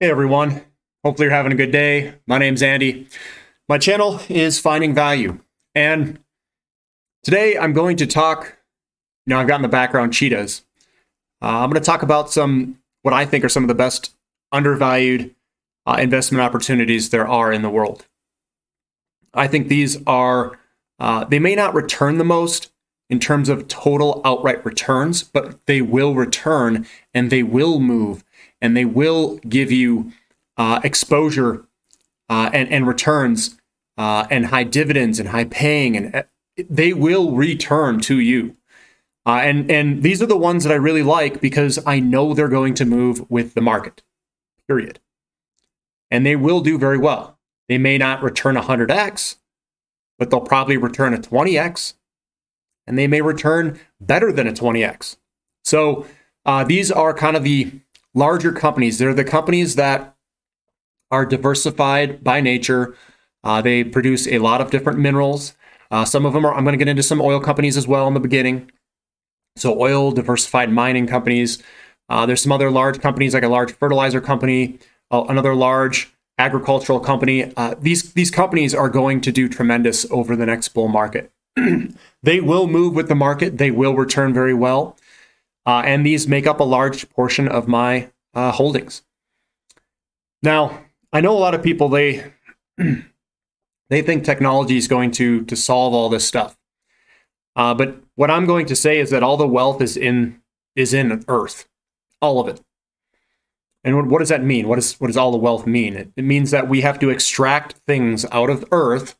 Hey everyone, hopefully you're having a good day. My name's Andy. My channel is Finding Value. And today I'm going to talk, I've got in the background Cheetahs. I'm going to talk about what I think are some of the best undervalued investment opportunities there are in the world. I think these are, they may not return the most in terms of total outright returns, but they will return and they will move and they will give you exposure and returns and high dividends and high paying, and they will return to you. And these are the ones that I really like because I know they're going to move with the market, period. And they will do very well. They may not return 100x, but they'll probably return a 20x, and they may return better than a 20x. So these are kind of the larger companies. They're the companies that are diversified by nature. They produce a lot of different minerals. Some of them are, I'm going to get into some oil companies as well in the beginning. So oil, diversified mining companies. There's some other large companies like a large fertilizer company, another large agricultural company. These companies are going to do tremendous over the next bull market. They will move with the market. They will return very well. And these make up a large portion of my holdings. Now, I know a lot of people, they think technology is going to solve all this stuff. But what I'm going to say is that all the wealth is in Earth, all of it. And what does that mean? What does all the wealth mean? It means that we have to extract things out of Earth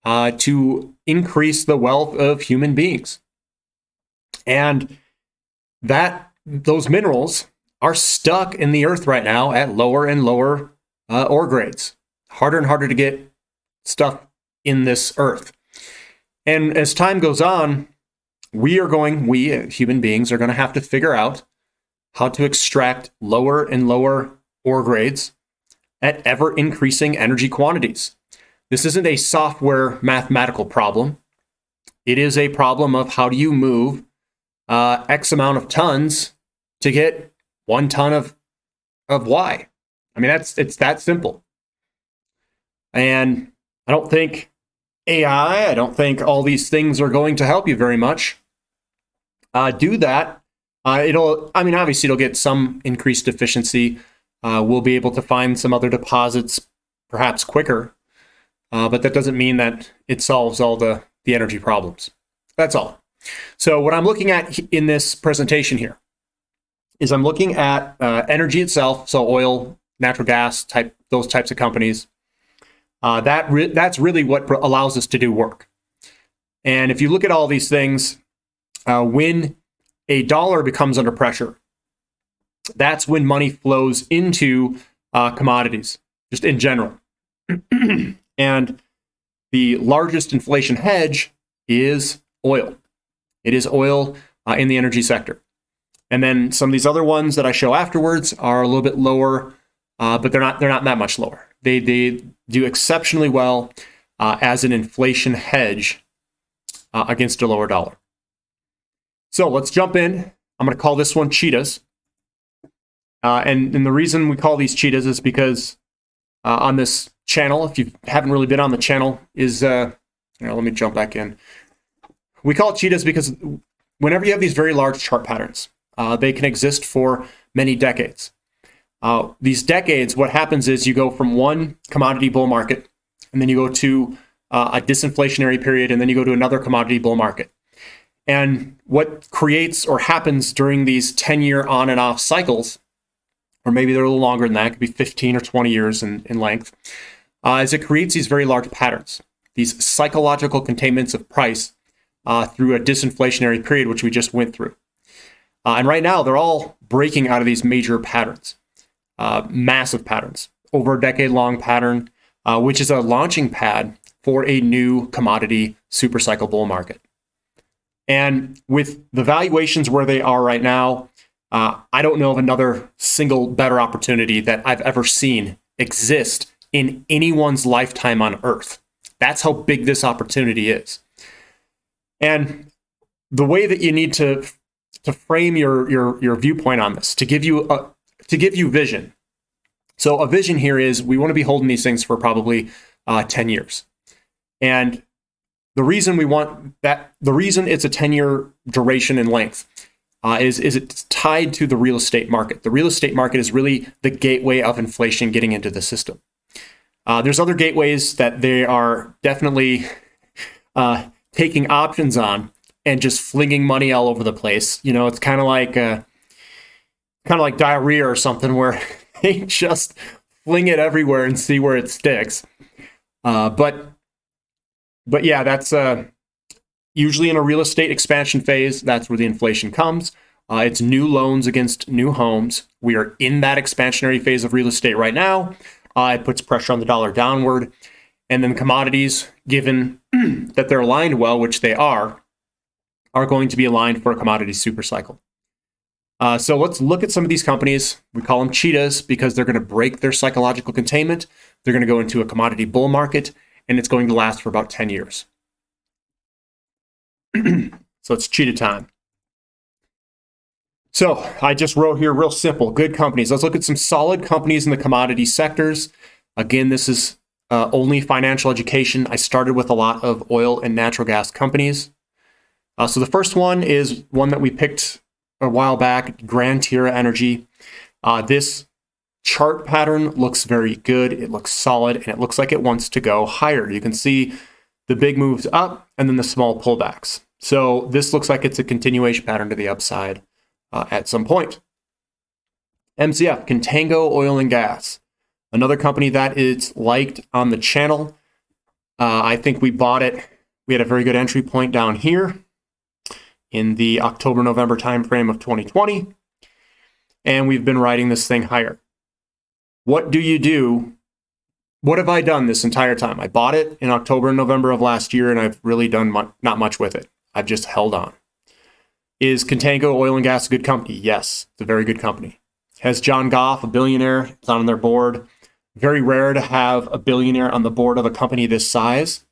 to increase the wealth of human beings. And those minerals are stuck in the Earth right now at lower and lower ore grades. Harder and harder to get stuff in this Earth. And as time goes on, we human beings are going to have to figure out how to extract lower and lower ore grades at ever increasing energy quantities. This isn't a software mathematical problem. It is a problem of how do you move X amount of tons to get 1 ton of Y. I mean, it's that simple. And I don't think AI, I don't think all these things are going to help you very much do that. Obviously it'll get some increased efficiency. We'll be able to find some other deposits perhaps quicker, but that doesn't mean that it solves all the energy problems. That's all. So what I'm looking at in this presentation here is I'm looking at energy itself, so oil, natural gas, those types of companies. That's really what allows us to do work. And if you look at all these things, when a dollar becomes under pressure, that's when money flows into commodities, just in general. And the largest inflation hedge is oil. It is oil in the energy sector. And then some of these other ones that I show afterwards are a little bit lower, but they're not that much lower. They do exceptionally well as an inflation hedge against a lower dollar. So let's jump in. I'm going to call this one Cheetahs. And the reason we call these Cheetahs is because on this channel, if you haven't really been on the channel, let me jump back in. We call it Cheetahs because whenever you have these very large chart patterns, they can exist for many decades. These decades, what happens is you go from one commodity bull market, and then you go to a disinflationary period, and then you go to another commodity bull market. And what creates or happens during these 10-year on and off cycles, or maybe they're a little longer than that, it could be 15 or 20 years in length, is it creates these very large patterns, these psychological containments of price through a disinflationary period, which we just went through. And right now, they're all breaking out of these major patterns, massive patterns, over a decade-long pattern, which is a launching pad for a new commodity supercycle bull market. And with the valuations where they are right now, I don't know of another single better opportunity that I've ever seen exist in anyone's lifetime on Earth. That's how big this opportunity is. And the way that you need to frame your viewpoint on this, to give you vision, So a vision here is we want to be holding these things for probably 10 years. And the reason the reason it's a 10-year duration and length is it's tied to the real estate market. The real estate market is really the gateway of inflation getting into the system. There's other gateways that they are definitely taking options on and just flinging money all over the place. You know, it's kind of like diarrhea or something where they just fling it everywhere and see where it sticks. But yeah, that's usually in a real estate expansion phase. That's where the inflation comes. It's new loans against new homes. We are in that expansionary phase of real estate right now. It puts pressure on the dollar downward. And then commodities, given that they're aligned well, which they are going to be aligned for a commodity super cycle. So let's look at some of these companies. We call them cheetahs because they're going to break their psychological containment. They're going to go into a commodity bull market, and it's going to last for about 10 years. So it's cheetah time. So I just wrote here real simple, good companies. Let's look at some solid companies in the commodity sectors. Again, this is only financial education. I started with a lot of oil and natural gas companies. So the first one is one that we picked a while back, Grand Tierra Energy. This chart pattern looks very good. It looks solid, and it looks like it wants to go higher. You can see the big moves up and then the small pullbacks. So this looks like it's a continuation pattern to the upside at some point. MCF, Contango Oil and Gas, another company that is liked on the channel. I think we bought it. We had a very good entry point down here in the October-November timeframe of 2020, and we've been riding this thing higher. What do you do? What have I done this entire time? I bought it in October and November of last year, and I've really done not much with it. I've just held on. Is Contango Oil and Gas a good company? Yes, it's a very good company. Has John Goff, a billionaire, it's on their board. Very rare to have a billionaire on the board of a company this size.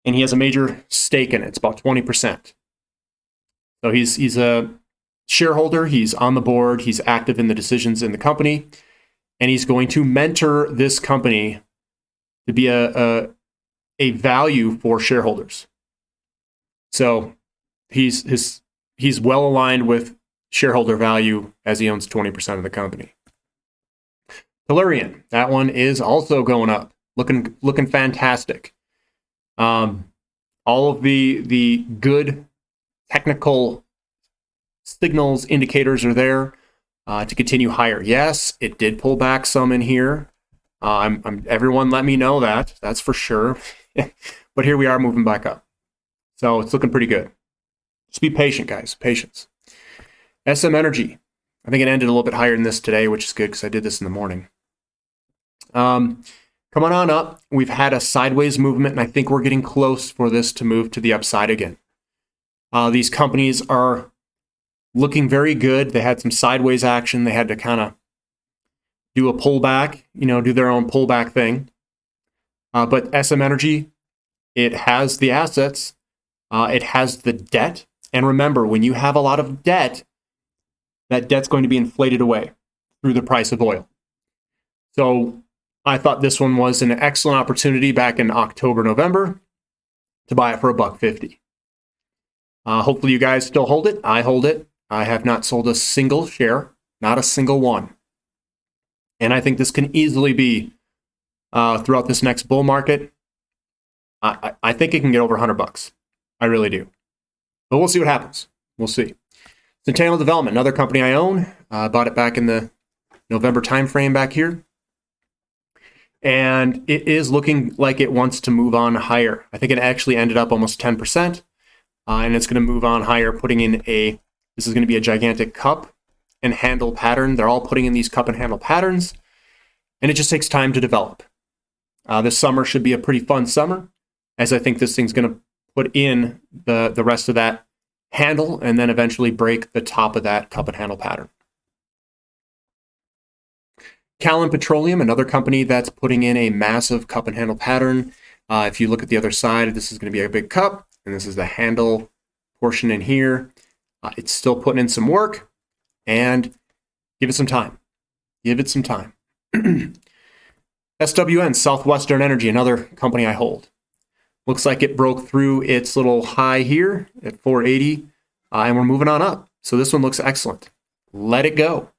And he has a major stake in it. It's about 20%. So he's a shareholder. He's on the board. He's active in the decisions in the company. And he's going to mentor this company to be a value for shareholders. So he's well aligned with shareholder value as he owns 20% of the company. Tellurian, that one is also going up, looking fantastic. All of the good technical signals, indicators are there to continue higher. Yes, it did pull back some in here. Everyone let me know that. That's for sure. But here we are moving back up. So it's looking pretty good. Just be patient, guys. Patience. SM Energy. I think it ended a little bit higher than this today, which is good because I did this in the morning. Coming on up, we've had a sideways movement, and I think we're getting close for this to move to the upside again. These companies are looking very good. They had some sideways action. They had to kind of do a pullback, do their own pullback thing. But SM Energy, it has the assets. It has the debt. And remember, when you have a lot of debt, that debt's going to be inflated away through the price of oil. So I thought this one was an excellent opportunity back in October, November to buy it for $1.50. Hopefully you guys still hold it. I hold it. I have not sold a single share, not a single one. And I think this can easily be throughout this next bull market. I think it can get over $100. I really do. But we'll see what happens. We'll see. Centennial Development, another company I own. Bought it back in the November timeframe back here. And it is looking like it wants to move on higher. I think it actually ended up almost 10%. And it's going to move on higher, putting in this is going to be a gigantic cup and handle pattern. They're all putting in these cup and handle patterns. And it just takes time to develop. This summer should be a pretty fun summer, as I think this thing's going to put in the rest of that handle and then eventually break the top of that cup and handle pattern. Callon Petroleum, another company that's putting in a massive cup and handle pattern. If you look at the other side, this is going to be a big cup, and this is the handle portion in here. It's still putting in some work, and give it some time. Give it some time. SWN, Southwestern Energy, another company I hold. Looks like it broke through its little high here at 480, and we're moving on up. So this one looks excellent. Let it go.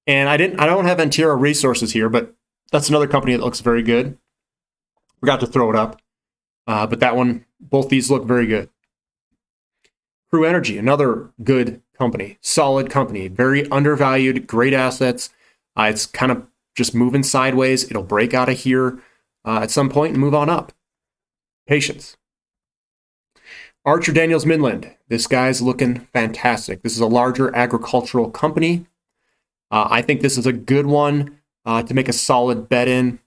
And I don't have Antero Resources here, but that's another company that looks very good. Forgot to throw it up, but that one, both these look very good. Crew Energy, another good company, solid company, very undervalued, great assets. It's kind of just moving sideways. It'll break out of here at some point and move on up. Patience. Archer Daniels Midland. This guy's looking fantastic. This is a larger agricultural company. I think this is a good one to make a solid bet in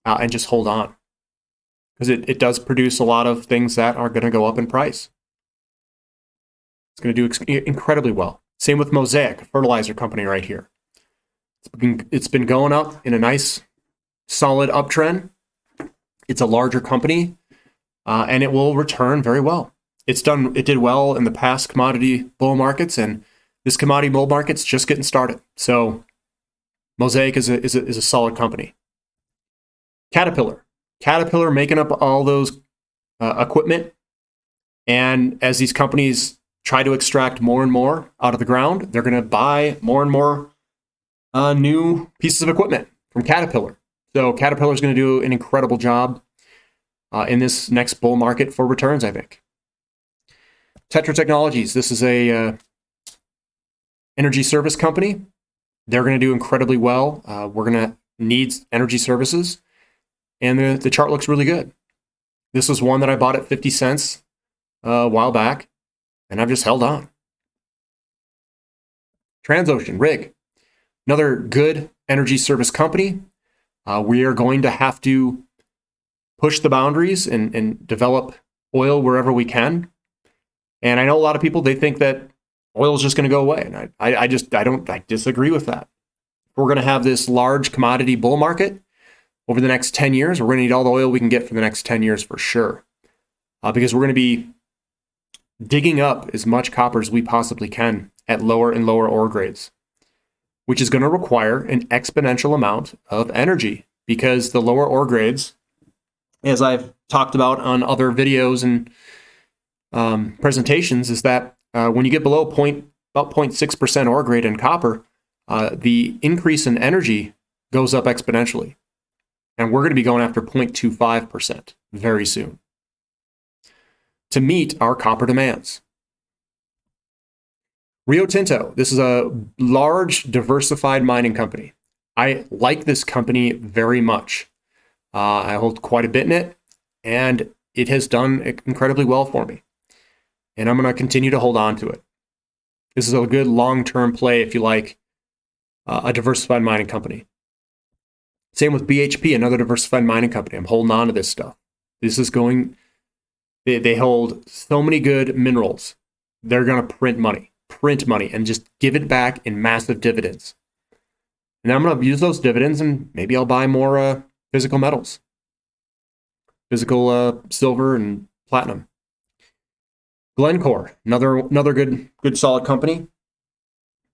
and just hold on, because it does produce a lot of things that are going to go up in price. It's going to do incredibly well. Same with Mosaic, a fertilizer company right here. It's been going up in a nice, solid uptrend. It's a larger company, and it will return very well. It did well in the past commodity bull markets, and this commodity bull market's just getting started. So Mosaic is a solid company. Caterpillar making up all those equipment, and as these companies try to extract more and more out of the ground, they're going to buy more and more new pieces of equipment from Caterpillar. So Caterpillar is going to do an incredible job in this next bull market for returns, I think. Tetra Technologies, this is a energy service company. They're going to do incredibly well. We're going to need energy services, and the chart looks really good. This was one that I bought at 50 cents a while back, and I've just held on. Transocean Rig, another good energy service company. We are going to have to push the boundaries and develop oil wherever we can. And I know a lot of people, they think that oil is just going to go away. And I disagree with that. We're going to have this large commodity bull market over the next 10 years. We're going to need all the oil we can get for the next 10 years for sure. Because we're going to be digging up as much copper as we possibly can at lower and lower ore grades, which is going to require an exponential amount of energy, because the lower ore grades, as I've talked about on other videos and presentations, is that when you get below about 0.6% ore grade in copper, the increase in energy goes up exponentially. And we're going to be going after 0.25% very soon to meet our copper demands. Rio Tinto, this is a large diversified mining company. I like this company very much. I hold quite a bit in it, and it has done incredibly well for me. And I'm going to continue to hold on to it. This is a good long-term play if you like a diversified mining company. Same with BHP, another diversified mining company. I'm holding on to this stuff. This is going, they hold so many good minerals. They're going to print money and just give it back in massive dividends. And I'm going to use those dividends, and maybe I'll buy more physical metals, physical silver and platinum. Glencore, another good solid company,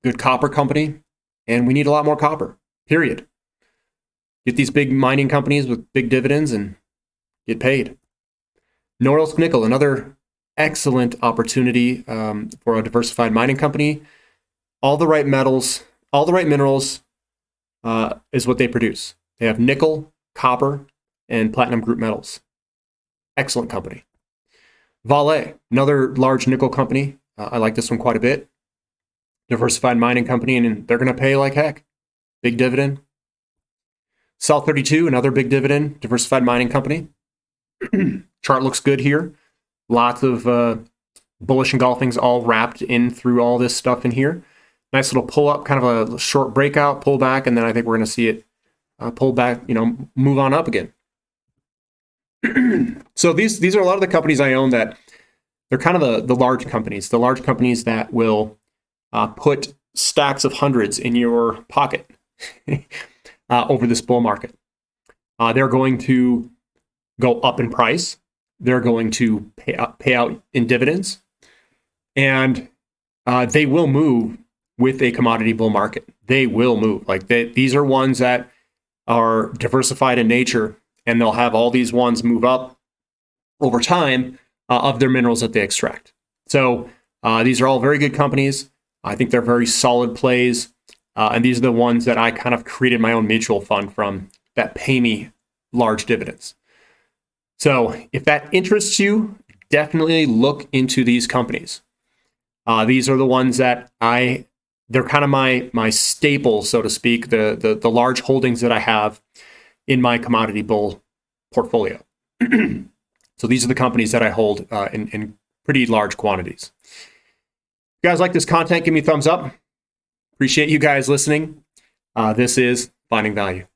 good copper company, and we need a lot more copper, period. Get these big mining companies with big dividends and get paid. Norilsk Nickel, another excellent opportunity for a diversified mining company. All the right metals, all the right minerals is what they produce. They have nickel, copper, and platinum group metals. Excellent company. Vale, another large nickel company. I like this one quite a bit. Diversified mining company, and they're going to pay like heck. Big dividend. South 32, another big dividend, diversified mining company. Chart looks good here. Lots of bullish engulfings all wrapped in through all this stuff in here. Nice little pull up, kind of a short breakout, pull back, and then I think we're going to see it pull back, move on up again. So these are a lot of the companies I own that they're kind of the large companies that will put stacks of hundreds in your pocket over this bull market. They're going to go up in price. They're going to pay out in dividends, and they will move with a commodity bull market. They will move. These are ones that are diversified in nature, and they'll have all these ones move up over time of their minerals that they extract. So these are all very good companies. I think they're very solid plays. And these are the ones that I kind of created my own mutual fund from that pay me large dividends. So if that interests you, definitely look into these companies. These are the ones that they're kind of my staple, so to speak, the large holdings that I have in my commodity bull portfolio. So these are the companies that I hold in pretty large quantities. If you guys like this content, give me a thumbs up. Appreciate you guys listening. This is Finding Value.